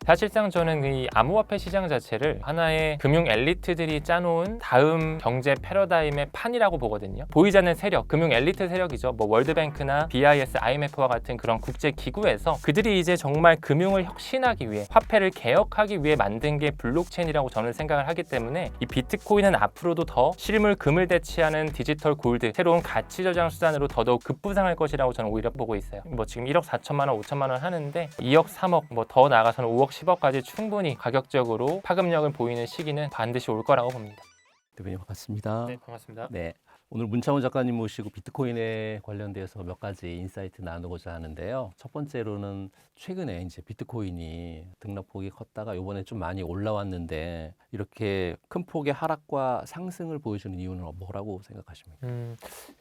사실상 저는 이 암호화폐 시장 자체를 하나의 금융 엘리트들이 짜놓은 다음 경제 패러다임의 판이라고 보거든요. 보이지 않는 세력, 금융 엘리트 세력이죠. 뭐 월드뱅크나 BIS, IMF와 같은 그런 국제 기구에서 그들이 이제 정말 금융을 혁신하기 위해, 화폐를 개혁하기 위해 만든 게 블록체인이라고 저는 생각을 하기 때문에 이 비트코인은 앞으로도 더 실물 금을 대체하는 디지털 골드, 새로운 가치 저장 수단으로 더더욱 급부상할 것이라고 저는 오히려 보고 있어요. 뭐 지금 1억 4천만 원, 5천만 원 하는데 2억, 3억, 뭐 더 나아가서는 5억, 10억까지 충분히 가격적으로 파급력을 보이는 시기는 반드시 올 거라고 봅니다. 대표님 반갑습니다. 네, 반갑습니다. 네. 오늘 문창훈 작가님 모시고 비트코인에 관련돼서 몇 가지 인사이트 나누고자 하는데요. 첫 번째로는 최근에 이제 비트코인이 등락폭이 컸다가 이번에 좀 많이 올라왔는데 이렇게 큰 폭의 하락과 상승을 보여주는 이유는 뭐라고 생각하십니까?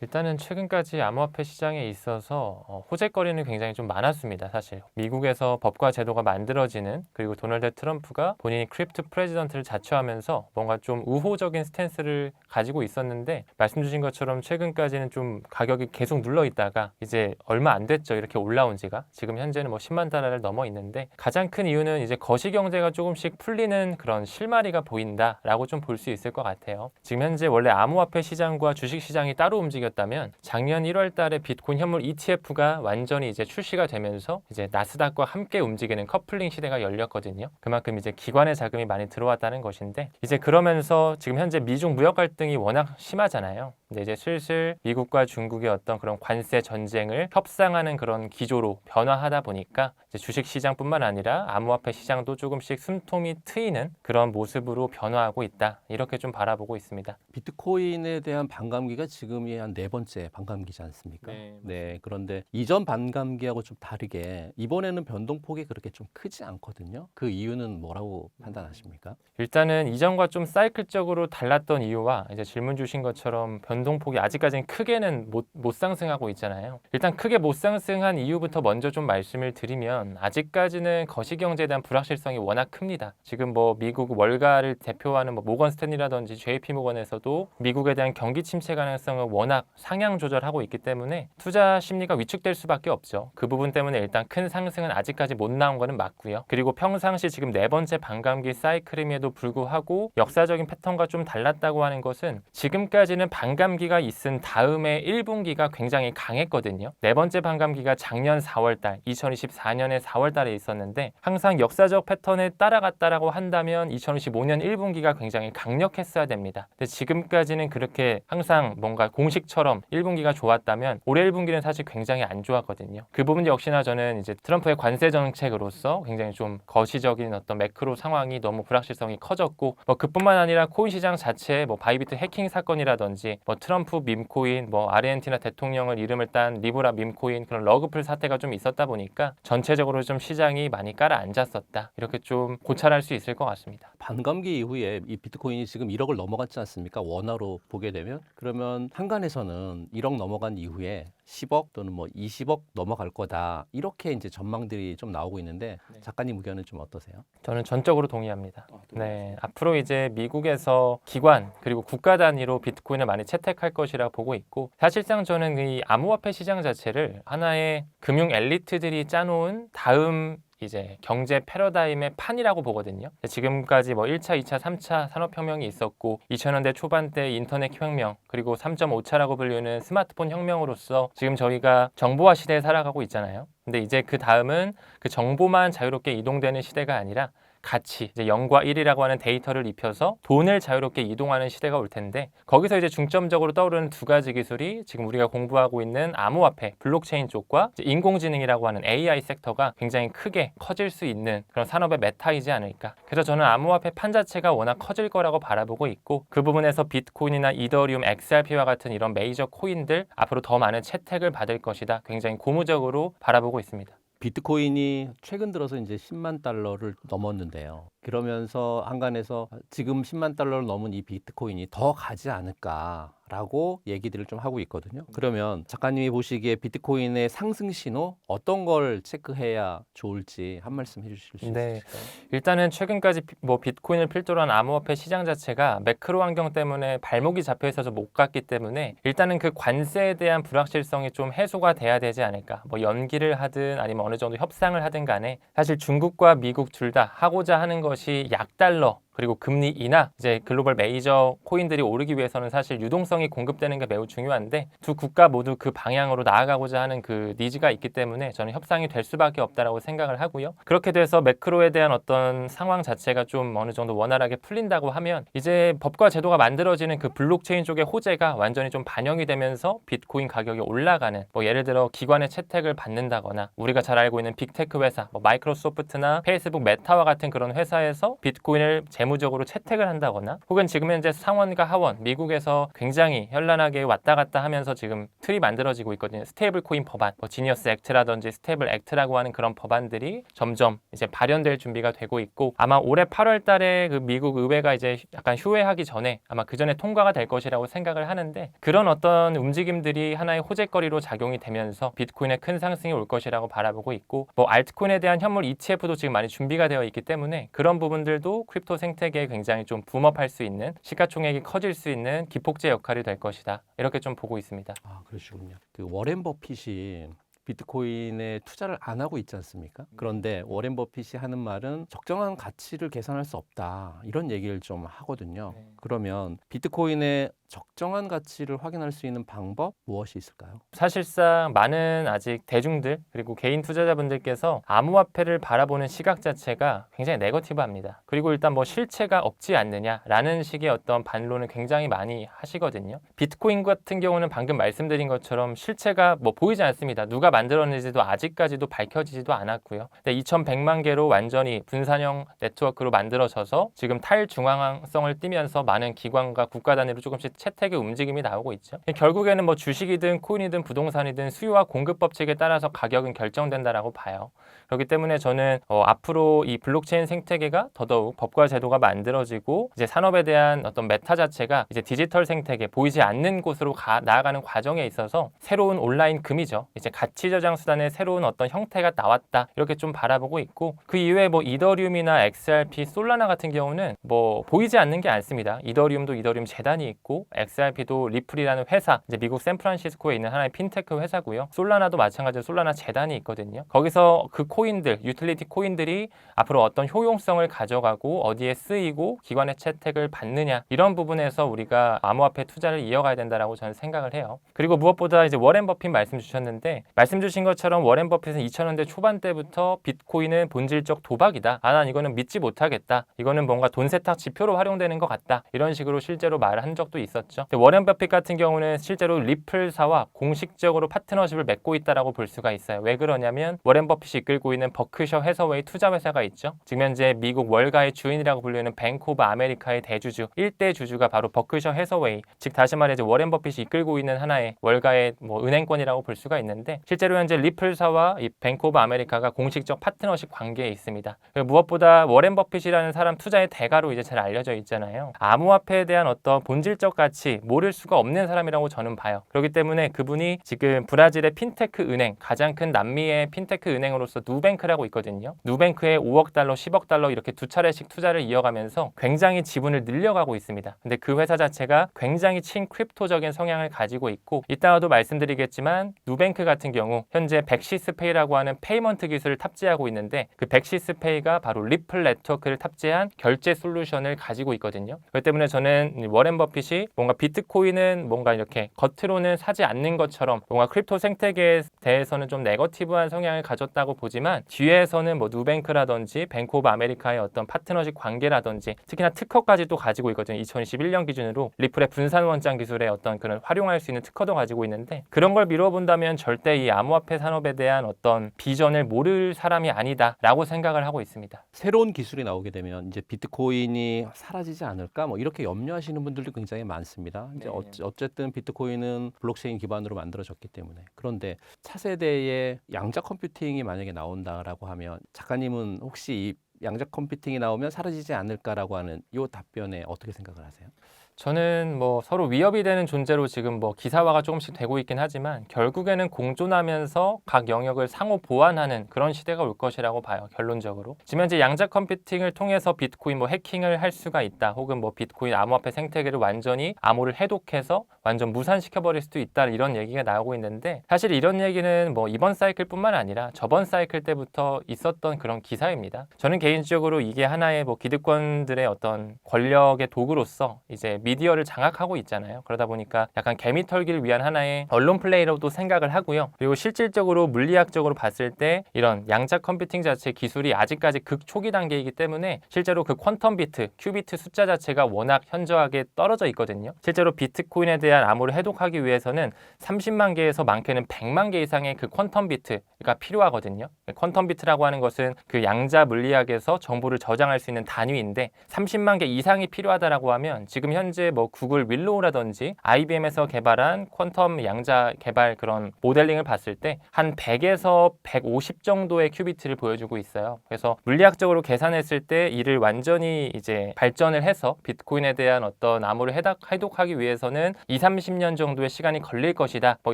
일단은 최근까지 암호화폐 시장에 있어서 호재거리는 굉장히 좀 많았습니다. 사실 미국에서 법과 제도가 만들어지는, 그리고 도널드 트럼프가 본인이 크립토 프레지던트를 자처하면서 뭔가 좀 우호적인 스탠스를 가지고 있었는데, 말씀 주신 것처럼 최근까지는 좀 가격이 계속 눌러 있다가 이제 얼마 안 됐죠. 이렇게 올라온 지가 지금 현재는 뭐 10만 달러를 넘어 있는데, 가장 큰 이유는 이제 거시경제가 조금씩 풀리는 그런 실마리가 보인다라고 좀 볼 수 있을 것 같아요. 지금 현재 원래 암호화폐 시장과 주식 시장이 따로 움직였다면 작년 1월 달에 비트코인 현물 ETF가 완전히 이제 출시가 되면서 이제 나스닥과 함께 움직이는 커플링 시대가 열렸거든요. 그만큼 이제 기관의 자금이 많이 들어왔다는 것인데, 이제 그러면서 지금 현재 미중 무역 갈등이 워낙 심하잖아요. 근데 이제 슬슬 미국과 중국의 어떤 그런 관세 전쟁을 협상하는 그런 기조로 변화하다 보니까 이제 주식 시장뿐만 아니라 암호화폐 시장도 조금씩 숨통이 트이는 그런 모습으로 변화하고 있다. 이렇게 좀 바라보고 있습니다. 비트코인에 대한 반감기가 지금이 한 네 번째 반감기지 않습니까? 네, 네. 그런데 이전 반감기하고 좀 다르게 이번에는 변동폭이 그렇게 좀 크지 않거든요. 그 이유는 뭐라고 판단하십니까? 일단은 이전과 좀 사이클적으로 달랐던 이유와, 이제 질문 주신 것처럼 변동폭이 아직까지는 크게는 못 상승하고 있잖아요. 일단 크게 못 상승한 이유부터 먼저 좀 말씀을 드리면, 아직까지는 거시경제에 대한 불확실성이 워낙 큽니다. 지금 뭐 미국 월가를 대표하는 뭐 모건 스탠리라든지 JP 모건에서도 미국에 대한 경기 침체 가능성을 워낙 상향 조절하고 있기 때문에 투자 심리가 위축될 수밖에 없죠. 그 부분 때문에 일단 큰 상승은 아직까지 못 나온 거는 맞고요. 그리고 평상시 지금 네 번째 반감기 사이클임에도 불구하고 역사적인 패턴과 좀 달랐다고 하는 것은, 지금까지는 반감기가 있은 다음에 1분기가 굉장히 강했거든요. 네 번째 반감기가 작년 4월달, 2024년의 4월달에 있었는데, 항상 역사적 패턴에 따라갔다라고 한다면 2025년 1분기가 굉장히 강력했어야 됩니다. 근데 지금까지는 그렇게 항상 뭔가 공식처럼 1분기가 좋았다면 올해 1분기는 사실 굉장히 안 좋았거든요. 그 부분 역시나 저는 이제 트럼프의 관세 정책으로서 굉장히 좀 거시적인 어떤 매크로 상황이 너무 불확실성이 커졌고, 뭐 그뿐만 아니라 코인 시장 자체에 뭐 바이비트 해킹 사건이라든지 뭐 트럼프 밈코인, 뭐 아르헨티나 대통령을 이름을 딴 리브라 밈코인, 그런 러그풀 사태가 좀 있었다 보니까 전체적으로 좀 시장이 많이 깔아앉았었다. 이렇게 좀 고찰할 수 있을 것 같습니다. 반감기 이후에 이 비트코인이 지금 1억을 넘어갔지 않습니까? 원화로 보게 되면 그러면 한간에서는 1억 넘어간 이후에 10억 또는 뭐 20억 넘어갈 거다 이렇게 이제 전망들이 좀 나오고 있는데 네. 작가님 의견은 좀 어떠세요? 저는 전적으로 동의합니다. 네, 앞으로 이제 미국에서 기관 그리고 국가 단위로 비트코인을 많이 채택할 것이라 보고 있고, 사실상 저는 이 암호화폐 시장 자체를 하나의 금융 엘리트들이 짜놓은 다음 이제 경제 패러다임의 판이라고 보거든요. 지금까지 뭐 1차, 2차, 3차 산업혁명이 있었고, 2000년대 초반 때 인터넷 혁명, 그리고 3.5차라고 불리는 스마트폰 혁명으로서 지금 저희가 정보화 시대에 살아가고 있잖아요. 근데 이제 그 다음은 그 정보만 자유롭게 이동되는 시대가 아니라 가치, 이제 0과 1이라고 하는 데이터를 입혀서 돈을 자유롭게 이동하는 시대가 올 텐데, 거기서 이제 중점적으로 떠오르는 두 가지 기술이 지금 우리가 공부하고 있는 암호화폐, 블록체인 쪽과 이제 인공지능이라고 하는 AI 섹터가 굉장히 크게 커질 수 있는 그런 산업의 메타이지 않을까. 그래서 저는 암호화폐 판 자체가 워낙 커질 거라고 바라보고 있고, 그 부분에서 비트코인이나 이더리움, XRP와 같은 이런 메이저 코인들 앞으로 더 많은 채택을 받을 것이다. 굉장히 고무적으로 바라보고 있습니다. 비트코인이 최근 들어서 이제 10만 달러를 넘었는데요. 그러면서 한간에서 지금 10만 달러를 넘은 이 비트코인이 더 가지 않을까 라고 얘기들을 좀 하고 있거든요. 그러면 작가님이 보시기에 비트코인의 상승 신호 어떤 걸 체크해야 좋을지 한 말씀 해주실 수 네. 있으실까요? 일단은 최근까지 뭐 비트코인을 필두로 한 암호화폐 시장 자체가 매크로 환경 때문에 발목이 잡혀 있어서 못 갔기 때문에 일단은 그 관세에 대한 불확실성이 좀 해소가 돼야 되지 않을까. 뭐 연기를 하든 아니면 어느 정도 협상을 하든 간에 사실 중국과 미국 둘 다 하고자 하는 것이 약달러 그리고 금리 인하, 이제 글로벌 메이저 코인들이 오르기 위해서는 사실 유동성이 공급되는 게 매우 중요한데 두 국가 모두 그 방향으로 나아가고자 하는 그 니즈가 있기 때문에 저는 협상이 될 수밖에 없다라고 생각을 하고요. 그렇게 돼서 매크로에 대한 어떤 상황 자체가 좀 어느 정도 원활하게 풀린다고 하면 이제 법과 제도가 만들어지는 그 블록체인 쪽의 호재가 완전히 좀 반영이 되면서 비트코인 가격이 올라가는 뭐 예를 들어 기관의 채택을 받는다거나 우리가 잘 알고 있는 빅테크 회사, 뭐 마이크로소프트나 페이스북, 메타와 같은 그런 회사에서 비트코인을 재무적으로 채택을 한다거나 혹은 지금 현재 상원과 하원 미국에서 굉장히 현란하게 왔다 갔다 하면서 지금 틀이 만들어지고 있거든요. 스테이블 코인 법안, 뭐 지니어스 액트라든지 스테이블 액트라고 하는 그런 법안들이 점점 이제 발현될 준비가 되고 있고 아마 올해 8월 달에 그 미국 의회가 이제 약간 휴회하기 전에 아마 그 전에 통과가 될 것이라고 생각을 하는데 그런 어떤 움직임들이 하나의 호재거리로 작용이 되면서 비트코인의 큰 상승이 올 것이라고 바라보고 있고 뭐 알트코인에 대한 현물 ETF도 지금 많이 준비가 되어 있기 때문에 그런 부분들도 크립토 생태계에 굉장히 좀 붐업할 수 있는 시가총액이 커질 수 있는 기폭제 역할이 될 것이다. 이렇게 좀 보고 있습니다. 아, 그러시군요. 그 워렌 버핏이 비트코인에 투자를 안 하고 있지 않습니까? 그런데 워렌 버핏이 하는 말은 적정한 가치를 계산할 수 없다. 이런 얘기를 좀 하거든요. 네. 그러면 비트코인의 적정한 가치를 확인할 수 있는 방법 무엇이 있을까요? 사실상 많은 아직 대중들 그리고 개인 투자자분들께서 암호화폐를 바라보는 시각 자체가 굉장히 네거티브합니다. 그리고 일단 뭐 실체가 없지 않느냐라는 식의 어떤 반론을 굉장히 많이 하시거든요. 비트코인 같은 경우는 방금 말씀드린 것처럼 실체가 뭐 보이지 않습니다. 누가 만들었는지도 아직까지도 밝혀지지도 않았고요. 근데 2100만 개로 완전히 분산형 네트워크로 만들어져서 지금 탈중앙성을 띠면서 많은 기관과 국가 단위로 조금씩 채택의 움직임이 나오고 있죠. 결국에는 뭐 주식이든 코인이든 부동산이든 수요와 공급 법칙에 따라서 가격은 결정된다라고 봐요. 그렇기 때문에 저는 앞으로 이 블록체인 생태계가 더더욱 법과 제도가 만들어지고 이제 산업에 대한 어떤 메타 자체가 이제 디지털 생태계 보이지 않는 곳으로 나아가는 과정에 있어서 새로운 온라인 금이죠. 이제 가치 저장 수단의 새로운 어떤 형태가 나왔다 이렇게 좀 바라보고 있고 그 이외에 뭐 이더리움이나 XRP, 솔라나 같은 경우는 뭐 보이지 않는 게 않습니다. 이더리움도 이더리움 재단이 있고 XRP도 리플이라는 회사, 이제 미국 샌프란시스코에 있는 하나의 핀테크 회사고요. 솔라나도 마찬가지로 솔라나 재단이 있거든요. 거기서 그 코인들, 유틸리티 코인들이 앞으로 어떤 효용성을 가져가고 어디에 쓰이고 기관의 채택을 받느냐 이런 부분에서 우리가 암호화폐 투자를 이어가야 된다라고 저는 생각을 해요. 그리고 무엇보다 이제 워렌 버핏 말씀 주셨는데 말씀 주신 것처럼 워렌 버핏은 2000년대 초반 때부터 비트코인은 본질적 도박이다. 난 이거는 믿지 못하겠다. 이거는 뭔가 돈 세탁 지표로 활용되는 것 같다. 이런 식으로 실제로 말을 한 적도 있었죠. 워렌 버핏 같은 경우는 실제로 리플사와 공식적으로 파트너십을 맺고 있다라고 볼 수가 있어요. 왜 그러냐면 워렌 버핏이 이끌고 있는 버크셔 해서웨이 투자 회사가 있죠. 지금 현재 미국 월가의 주인이라고 불리는 뱅크 오브 아메리카의 대주주 1대 주주가 바로 버크셔 해서웨이, 즉 다시 말해 워렌 버핏이 이끌고 있는 하나의 월가의 뭐 은행권이라고 볼 수가 있는데 실제로 현재 리플사와 이 뱅크 오브 아메리카가 공식적 파트너십 관계에 있습니다. 무엇보다 워렌 버핏이라는 사람 투자의 대가로 이제 잘 알려져 있잖아요. 암호화폐에 대한 어떤 본질적 가치 모를 수가 없는 사람이라고 저는 봐요. 그렇기 때문에 그분이 지금 브라질의 핀테크 은행, 가장 큰 남미의 핀테크 은행으로서 누뱅크라고 있거든요. 누뱅크에 5억 달러, 10억 달러 이렇게 두 차례씩 투자를 이어가면서 굉장히 지분을 늘려가고 있습니다. 근데 그 회사 자체가 굉장히 친크립토적인 성향을 가지고 있고 이따가도 말씀드리겠지만 누뱅크 같은 경우 현재 백시스페이라고 하는 페이먼트 기술을 탑재하고 있는데 그 백시스페이가 바로 리플 네트워크를 탑재한 결제 솔루션을 가지고 있거든요. 그렇기 때문에 저는 워렌 버핏이 뭔가 비트코인은 뭔가 이렇게 겉으로는 사지 않는 것처럼 뭔가 크립토 생태계에 대해서는 좀 네거티브한 성향을 가졌다고 보지만 뒤에서는 뭐 누뱅크라든지 뱅크 오브 아메리카의 어떤 파트너십 관계라든지 특히나 특허까지 또 가지고 있거든요. 2021년 기준으로 리플의 분산 원장 기술의 어떤 그런 활용할 수 있는 특허도 가지고 있는데 그런 걸 미뤄본다면 절대 이 암호화폐 산업에 대한 어떤 비전을 모를 사람이 아니다라고 생각을 하고 있습니다. 새로운 기술이 나오게 되면 이제 비트코인이 사라지지 않을까 뭐 이렇게 염려하시는 분들도 굉장히 많습니다. 이제 어쨌든 비트코인은 블록체인 기반으로 만들어졌기 때문에. 그런데 차세대의 양자 컴퓨팅이 만약에 나온다라고 하면 작가님은 혹시 이 양자 컴퓨팅이 나오면 사라지지 않을까라고 하는 이 답변에 어떻게 생각을 하세요? 저는 뭐 서로 위협이 되는 존재로 지금 뭐 기사화가 조금씩 되고 있긴 하지만 결국에는 공존하면서 각 영역을 상호 보완하는 그런 시대가 올 것이라고 봐요. 결론적으로. 지금 현재 양자 컴퓨팅을 통해서 비트코인 뭐 해킹을 할 수가 있다. 혹은 뭐 비트코인 암호화폐 생태계를 완전히 암호를 해독해서 완전 무산시켜 버릴 수도 있다. 이런 얘기가 나오고 있는데 사실 이런 얘기는 뭐 이번 사이클뿐만 아니라 저번 사이클 때부터 있었던 그런 기사입니다. 저는 개인적으로 이게 하나의 뭐 기득권들의 어떤 권력의 도구로서 이제 미디어를 장악하고 있잖아요. 그러다 보니까 약간 개미 털기를 위한 하나의 언론 플레이로도 생각을 하고요. 그리고 실질적으로 물리학적으로 봤을 때 이런 양자 컴퓨팅 자체 기술이 아직까지 극초기 단계이기 때문에 실제로 그 퀀텀 비트, 큐비트 숫자 자체가 워낙 현저하게 떨어져 있거든요. 실제로 비트코인에 대한 암호를 해독하기 위해서는 30만 개에서 많게는 100만 개 이상의 그 퀀텀 비트가 필요하거든요. 퀀텀 비트라고 하는 것은 그 양자 물리학에서 정보를 저장할 수 있는 단위인데 30만 개 이상이 필요하다라고 하면 지금 현재 뭐 구글 윌로우라든지 IBM에서 개발한 퀀텀 양자 개발 그런 모델링을 봤을 때 한 100에서 150 정도의 큐비트를 보여주고 있어요. 그래서 물리학적으로 계산했을 때 이를 완전히 이제 발전을 해서 비트코인에 대한 어떤 암호를 해독하기 위해서는 2, 30년 정도의 시간이 걸릴 것이다. 뭐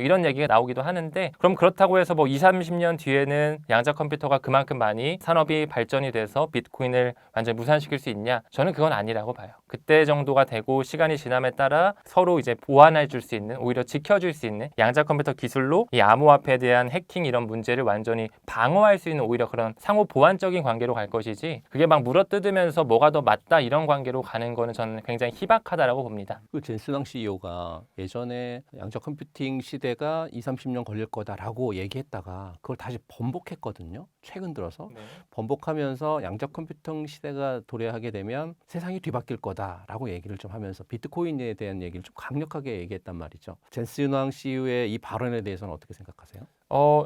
이런 얘기가 나오기도 하는데 그럼 그렇다고 해서 뭐 2, 30년 뒤에는 양자 컴퓨터가 그만큼 많이 산업이 발전이 돼서 비트코인을 완전히 무산시킬 수 있냐? 저는 그건 아니라고 봐요. 그때 정도가 되고 시간이 지남에 따라 서로 이제 보완해 줄 수 있는 오히려 지켜줄 수 있는 양자 컴퓨터 기술로 이 암호화폐에 대한 해킹 이런 문제를 완전히 방어할 수 있는 오히려 그런 상호 보완적인 관계로 갈 것이지 그게 막 물어뜯으면서 뭐가 더 맞다 이런 관계로 가는 거는 저는 굉장히 희박하다라고 봅니다. 그 젠스낭 CEO가 예전에 양자 컴퓨팅 시대가 2, 30년 걸릴 거다라고 얘기했다가 그걸 다시 번복했거든요. 최근 들어서 번복하면서 양자 컴퓨팅 시대가 도래하게 되면 세상이 뒤바뀔 거다라고 얘기를 좀 하면서 비트코인에 대한 얘기를 좀 강력하게 얘기했단 말이죠. 젠스낭 CEO의 이 발언에 대해서는 어떻게 생각하세요?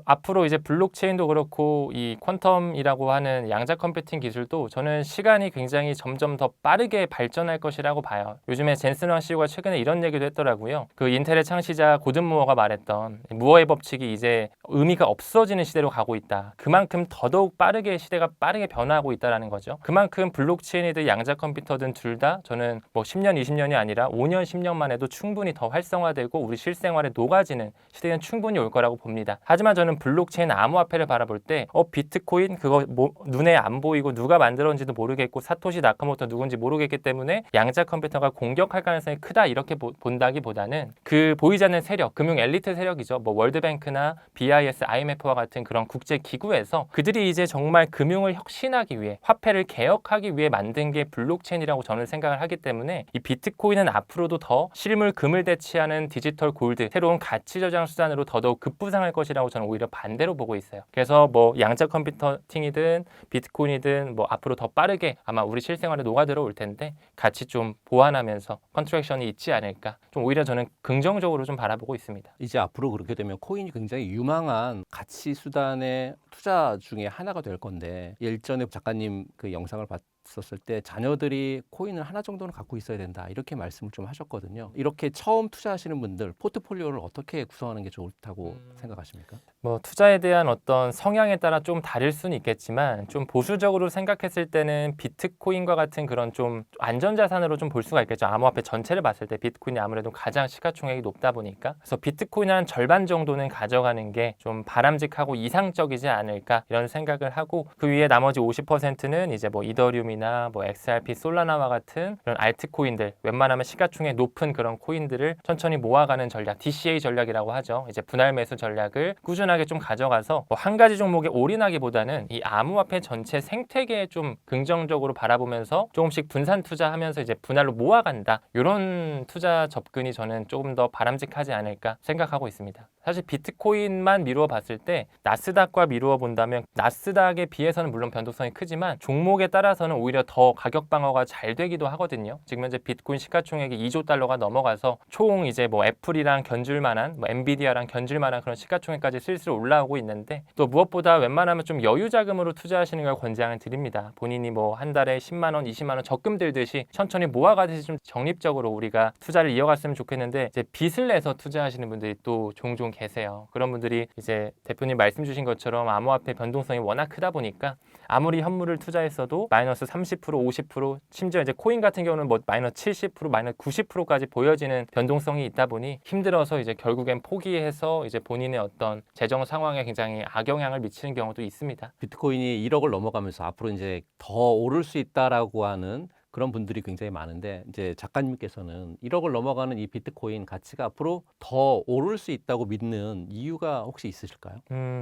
앞으로 이제 블록체인도 그렇고 이 퀀텀이라고 하는 양자 컴퓨팅 기술도 저는 시간이 굉장히 점점 더 빠르게 발전할 것이라고 봐요. 요즘에 젠슨 왕 CEO가 최근에 이런 얘기도 했더라고요. 그 인텔의 창시자 고든 무어가 말했던 무어의 법칙이 이제 의미가 없어지는 시대로 가고 있다. 그만큼 더더욱 빠르게 시대가 빠르게 변화하고 있다라는 거죠. 그만큼 블록체인이든 양자 컴퓨터든 둘 다 저는 뭐 10년, 20년이 아니라 5년, 10년만 해도 충분히 더 활성화되고 우리 실생활에 녹아지는 시대는 충분히 올 거라고 봅니다. 하지만 저는 블록체인 암호화폐를 바라볼 때 비트코인 그거 눈에 안 보이고 누가 만들었는지도 모르겠고 사토시 나카모토 누군지 모르겠기 때문에 양자 컴퓨터가 공격할 가능성이 크다 이렇게 본다기보다는 그 보이지 않는 세력, 금융 엘리트 세력이죠. 뭐 월드뱅크나 BIS, IMF와 같은 그런 국제 기구에서 그들이 이제 정말 금융을 혁신하기 위해 화폐를 개혁하기 위해 만든 게 블록체인이라고 저는 생각을 하기 때문에 이 비트코인은 앞으로도 더 실물 금을 대체하는 디지털 골드, 새로운 가치 저장 수단으로 더더욱 급부상할 것이라고 저는 오히려 반대로 보고 있어요. 그래서 뭐 양자 컴퓨팅이든 비트코인이든 뭐 앞으로 더 빠르게 아마 우리 실생활에 녹아들어 올 텐데 같이 좀 보완하면서 컨트랙션이 있지 않을까. 좀 오히려 저는 긍정적으로 좀 바라보고 있습니다. 이제 앞으로 그렇게 되면 코인이 굉장히 유망한 가치 수단의 투자 중에 하나가 될 건데 일전에 작가님 그 영상을 봤었을 때 자녀들이 코인을 하나 정도는 갖고 있어야 된다 이렇게 말씀을 좀 하셨거든요. 이렇게 처음 투자하시는 분들 포트폴리오를 어떻게 구성하는 게 좋다고 생각하십니까? 뭐 투자에 대한 어떤 성향에 따라 좀 다를 수는 있겠지만 좀 보수적으로 생각했을 때는 비트코인과 같은 그런 좀 안전자산으로 좀 볼 수가 있겠죠. 암호화폐 전체를 봤을 때 비트코인이 아무래도 가장 시가총액이 높다 보니까 그래서 비트코인 한 절반 정도는 가져가는 게 좀 바람직하고 이상적이지 않을까 이런 생각을 하고 그 위에 나머지 50%는 이제 뭐 이더리움이나 뭐 XRP, 솔라나와 같은 그런 알트코인들 웬만하면 시가총액 높은 그런 코인들을 천천히 모아가는 전략, DCA 전략이라고 하죠. 이제 분할 매수 전략을 꾸준하게 좀 가져가서 뭐 한 가지 종목에 올인하기보다는 이 암호화폐 전체 생태계에 좀 긍정적으로 바라보면서 조금씩 분산 투자하면서 이제 분할로 모아간다. 이런 투자 접근이 저는 조금 더 바람직하지 않을까 생각하고 있습니다. 사실 비트코인만 미루어 봤을 때 나스닥과 미루어 본다면 나스닥에 비해서는 물론 변동성이 크지만 종목에 따라서는 오히려 더 가격 방어가 잘 되기도 하거든요. 지금 현재 비트코인 시가총액이 2조 달러가 넘어가서 총 이제 뭐 애플이랑 견줄 만한 뭐 엔비디아랑 견줄 만한 그런 시가총액까지 슬슬 올라오고 있는데 또 무엇보다 웬만하면 좀 여유 자금으로 투자하시는 걸 권장을 드립니다. 본인이 뭐 한 달에 10만 원, 20만 원 적금 들듯이 천천히 모아가듯이 좀 적립적으로 우리가 투자를 이어갔으면 좋겠는데 이제 빚을 내서 투자하시는 분들이 또 종종 계세요. 그런 분들이 이제 대표님 말씀 주신 것처럼 암호화폐 변동성이 워낙 크다 보니까 아무리 현물을 투자했어도 마이너스 30%, 50%, 심지어 이제 코인 같은 경우는 뭐 마이너스 70%, 마이너스 90%까지 보여지는 변동성이 있다 보니 힘들어서 이제 결국엔 포기해서 이제 본인의 어떤 재정 상황에 굉장히 악영향을 미치는 경우도 있습니다. 비트코인이 1억을 넘어가면서 앞으로 이제 더 오를 수 있다라고 하는 그런 분들이 굉장히 많은데, 이제 작가님께서는 1억을 넘어가는 이 비트코인 가치가 앞으로 더 오를 수 있다고 믿는 이유가 혹시 있으실까요?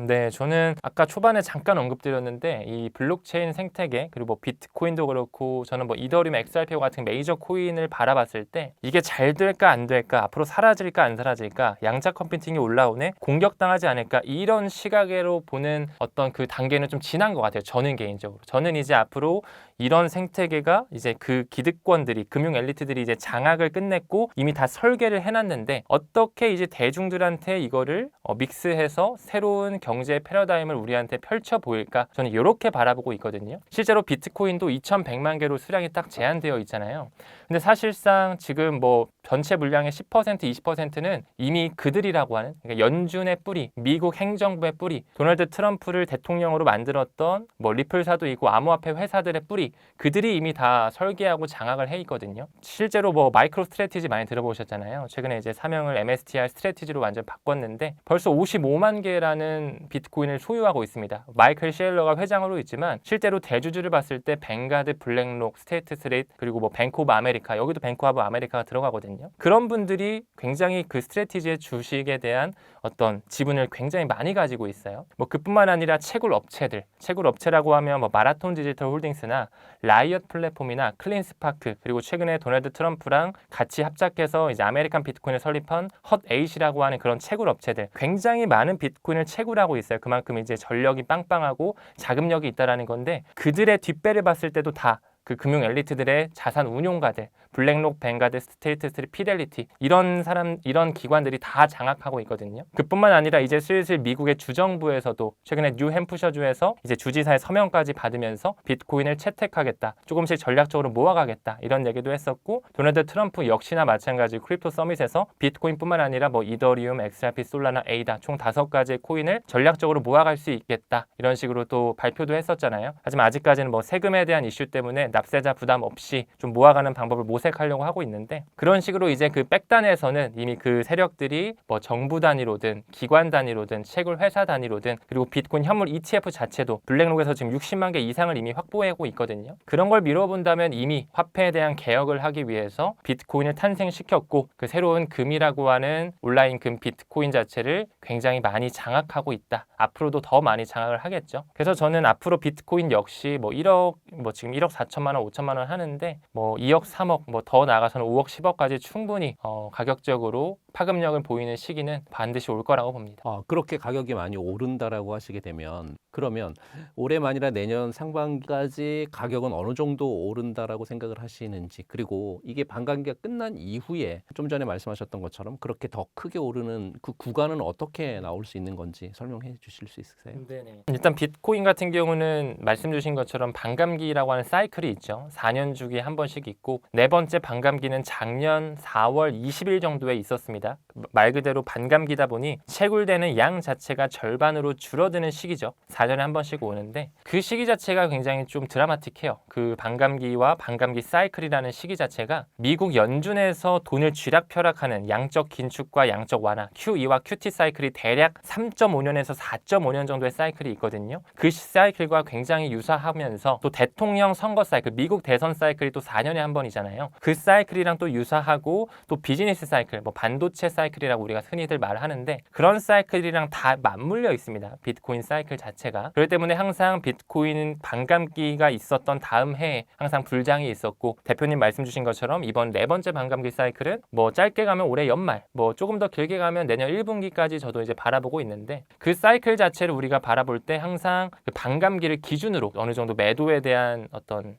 네, 저는 아까 초반에 잠깐 언급드렸는데 이 블록체인 생태계 그리고 뭐 비트코인도 그렇고 저는 뭐 이더리움, XRP 같은 메이저 코인을 바라봤을 때 이게 잘 될까 안 될까, 앞으로 사라질까 안 사라질까, 양자 컴퓨팅이 올라오네, 공격당하지 않을까, 이런 시각으로 보는 어떤 그 단계는 좀 지난 것 같아요. 저는 개인적으로. 저는 이제 앞으로 이런 생태계가 이제 그 기득권들이, 금융 엘리트들이 이제 장악을 끝냈고 이미 다 설계를 해놨는데 어떻게 이제 대중들한테 이거를 믹스해서 새로운 경제 패러다임을 우리한테 펼쳐 보일까, 저는 이렇게 바라보고 있거든요. 실제로 비트코인도 2100만 개로 수량이 딱 제한되어 있잖아요. 근데 사실상 지금 뭐 전체 물량의 10%, 20%는 이미 그들이라고 하는, 그러니까 연준의 뿌리, 미국 행정부의 뿌리, 도널드 트럼프를 대통령으로 만들었던 뭐 리플사도 있고 암호화폐 회사들의 뿌리, 그들이 이미 다 설계하고 장악을 해 있거든요. 실제로 뭐 마이크로 스트래티지 많이 들어보셨잖아요. 최근에 이제 사명을 MSTR 스트래티지로 완전 바꿨는데 벌써 55만 개라는 비트코인을 소유하고 있습니다. 마이클 셰일러가 회장으로 있지만 실제로 대주주를 봤을 때 뱅가드, 블랙록, 스테이트 스트리트, 그리고 뭐 뱅크 오브 아메리카, 여기도 뱅크 오브 아메리카가 들어가거든요. 그런 분들이 굉장히 그 스트래티지의 주식에 대한 어떤 지분을 굉장히 많이 가지고 있어요. 뭐 그뿐만 아니라 채굴 업체들, 채굴 업체라고 하면 뭐 마라톤 디지털 홀딩스나 라이엇 플랫폼이나 클린스파크, 그리고 최근에 도널드 트럼프랑 같이 합작해서 이제 아메리칸 비트코인을 설립한 헛8이라고 하는 그런 채굴 업체들, 굉장히 많은 비트코인을 채굴하고 있어요. 그만큼 이제 전력이 빵빵하고 자금력이 있다라는 건데, 그들의 뒷배를 봤을 때도 다 그 금융 엘리트들의 자산 운용가들, 블랙록, 뱅가드, 스테이트 스트리트, 피델리티, 이런 기관들이 다 장악하고 있거든요. 그뿐만 아니라 이제 슬슬 미국의 주정부에서도 최근에 뉴햄프셔주에서 이제 주지사의 서명까지 받으면서 비트코인을 채택하겠다, 조금씩 전략적으로 모아가겠다, 이런 얘기도 했었고, 도널드 트럼프 역시나 마찬가지 크립토 서밋에서 비트코인뿐만 아니라 뭐 이더리움, XRP, 솔라나, 에이다 총 5가지의 코인을 전략적으로 모아갈 수 있겠다, 이런 식으로 또 발표도 했었잖아요. 하지만 아직까지는 뭐 세금에 대한 이슈 때문에 납세자 부담 없이 좀 모아가는 방법을 모색하려고 하고 있는데, 그런 식으로 이제 그 백단에서는 이미 그 세력들이 뭐 정부 단위로든 기관 단위로든 채굴 회사 단위로든, 그리고 비트코인 현물 ETF 자체도 블랙록에서 지금 60만 개 이상을 이미 확보하고 있거든요. 그런 걸 미뤄본다면 이미 화폐에 대한 개혁을 하기 위해서 비트코인을 탄생시켰고, 그 새로운 금이라고 하는 온라인 금 비트코인 자체를 굉장히 많이 장악하고 있다. 앞으로도 더 많이 장악을 하겠죠. 그래서 저는 앞으로 비트코인 역시 뭐 1억, 뭐 지금 1억 4천만 원, 5천만 원 하는데 뭐 2억, 3억, 뭐 더 나아가서는 5억, 10억까지 충분히 가격적으로 파급력을 보이는 시기는 반드시 올 거라고 봅니다. 그렇게 가격이 많이 오른다라고 하시게 되면, 그러면 올해만 아니라 내년 상반기까지 가격은 어느 정도 오른다라고 생각을 하시는지, 그리고 이게 반감기가 끝난 이후에 좀 전에 말씀하셨던 것처럼 그렇게 더 크게 오르는 그 구간은 어떻게 나올 수 있는 건지 설명해 주실 수 있으세요? 네네. 일단 비트코인 같은 경우는 말씀 주신 것처럼 반감기라고 하는 사이클이 있죠. 4년 주기에 한 번씩 있고, 네 번째 반감기는 작년 4월 20일 정도에 있었습니다. 말 그대로 반감기다 보니 채굴되는 양 자체가 절반으로 줄어드는 시기죠. 4년에 한 번씩 오는데 그 시기 자체가 굉장히 좀 드라마틱해요. 그 반감기와 반감기 사이클이라는 시기 자체가 미국 연준에서 돈을 쥐락펴락하는 양적 긴축과 양적 완화, QE와 QT 사이클이 대략 3.5년에서 4.5년 정도의 사이클이 있거든요. 그 사이클과 굉장히 유사하면서 또 대통령 선거 사이클, 미국 대선 사이클이 또 4년에 한 번이잖아요. 그 사이클이랑 또 유사하고, 또 비즈니스 사이클, 뭐 반도체 사이클이라고 우리가 흔히들 말하는데, 그런 사이클이랑 다 맞물려 있습니다. 비트코인 사이클 자체가. 그렇기 때문에 항상 비트코인 반감기가 있었던 다음 해에 항상 불장이 있었고, 대표님 말씀 주신 것처럼 이번 네 번째 반감기 사이클은 뭐 짧게 가면 올해 연말, 뭐 조금 더 길게 가면 내년 1분기까지 저도 이제 바라보고 있는데, 그 사이클 자체를 우리가 바라볼 때 항상 그 반감기를 기준으로 어느 정도 매도에 대한 어떤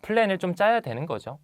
플랜을 좀 짜야 되는 거죠.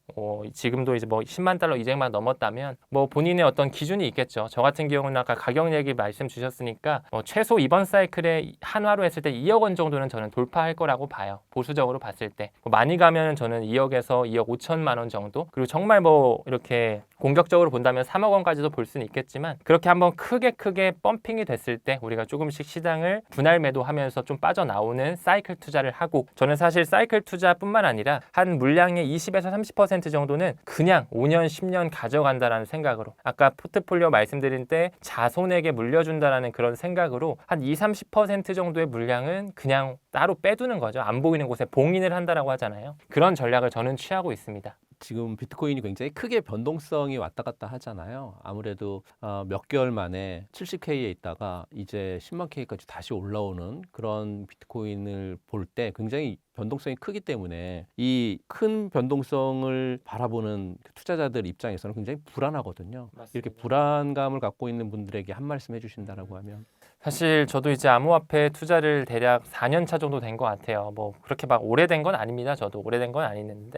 지금도 이제 뭐 10만 달러 이쟁만 넘었다면 뭐 본인의 어떤 기준이 있겠죠. 저 같은 경우는 아까 가격 얘기 말씀 주셨으니까 최소 이번 사이클에 한화로 했을 때 2억 원 정도는 저는 돌파할 거라고 봐요. 보수적으로 봤을 때 많이 가면은 저는 2억에서 2억 5천만 원 정도. 그리고 정말 뭐 이렇게 공격적으로 본다면 3억 원까지도 볼 수는 있겠지만 그렇게 한번 크게 펌핑이 됐을 때 우리가 조금씩 시장을 분할 매도하면서 좀 빠져나오는 사이클 투자를 하고, 저는 사실 사이클 투자뿐만 아니라 한 물량의 20에서 30% 정도는 그냥 5년 10년 가져간다라는 생각으로, 아까 포트폴리오 말씀드린 때 자손에게 물려준다라는 그런 생각으로 한 20-30% 정도의 물량은 그냥 따로 빼두는 거죠. 안 보이는 곳에 봉인을 한다라고 하잖아요. 그런 전략을 저는 취하고 있습니다. 지금 비트코인이 굉장히 크게 변동성이 왔다 갔다 하잖아요. 아무래도 몇 개월 만에 70K에 있다가 이제 10만 K까지 다시 올라오는 그런 비트코인을 볼 때 굉장히 변동성이 크기 때문에 이 큰 변동성을 바라보는 투자자들 입장에서는 굉장히 불안하거든요. 맞습니다. 이렇게 불안감을 갖고 있는 분들에게 한 말씀 해주신다라고 하면. 사실 저도 이제 암호화폐 투자를 대략 4년 차 정도 된 것 같아요. 뭐 그렇게 막 오래된 건 아닙니다. 저도 오래된 건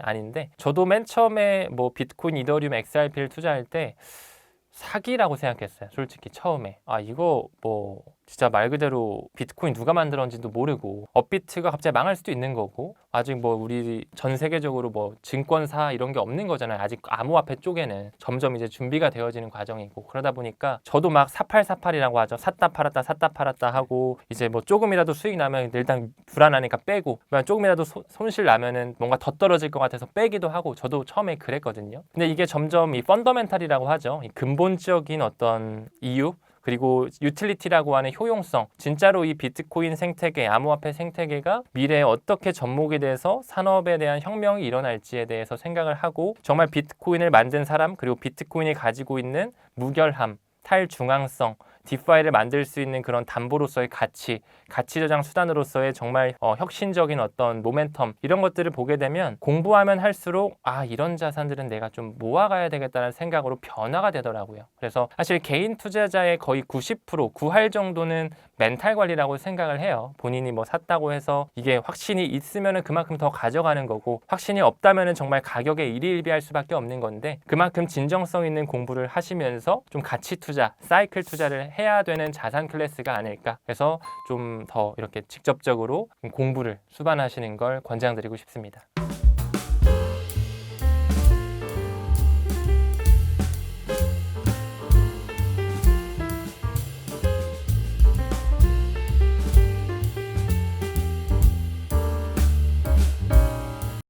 아닌데 저도 맨 처음에 뭐 비트코인, 이더리움, XRP를 투자할 때 사기라고 생각했어요. 솔직히 처음에. 이거 뭐 진짜 말 그대로 비트코인 누가 만들었는지도 모르고 업비트가 갑자기 망할 수도 있는 거고, 아직 뭐 우리 전 세계적으로 뭐 증권사 이런 게 없는 거잖아요. 아직 암호화폐 쪽에는 점점 이제 준비가 되어지는 과정이고, 그러다 보니까 저도 막 사팔사팔이라고 하죠. 샀다 팔았다 하고, 이제 뭐 조금이라도 수익 나면 일단 불안하니까 빼고, 조금이라도 손실 나면은 뭔가 더 떨어질 것 같아서 빼기도 하고, 저도 처음에 그랬거든요. 근데 이게 점점 이 펀더멘탈이라고 하죠. 이 근본적인 어떤 이유, 그리고 유틸리티라고 하는 효용성, 진짜로 이 비트코인 생태계, 암호화폐 생태계가 미래에 어떻게 접목이 돼서 산업에 대한 혁명이 일어날지에 대해서 생각을 하고, 정말 비트코인을 만든 사람, 그리고 비트코인이 가지고 있는 무결함, 탈중앙성, 디파이를 만들 수 있는 그런 담보로서의 가치 저장 수단으로서의 정말 혁신적인 어떤 모멘텀, 이런 것들을 보게 되면 공부하면 할수록 이런 자산들은 내가 좀 모아가야 되겠다는 생각으로 변화가 되더라고요. 그래서 사실 개인 투자자의 거의 90%, 9할 정도는 멘탈 관리라고 생각을 해요. 본인이 뭐 샀다고 해서 이게 확신이 있으면은 그만큼 더 가져가는 거고, 확신이 없다면은 정말 가격에 일희일비할 수밖에 없는 건데, 그만큼 진정성 있는 공부를 하시면서 좀 가치 투자, 사이클 투자를 해야 되는 자산 클래스가 아닐까. 그래서 좀 더 이렇게 직접적으로 공부를 수반하시는 걸 권장드리고 싶습니다.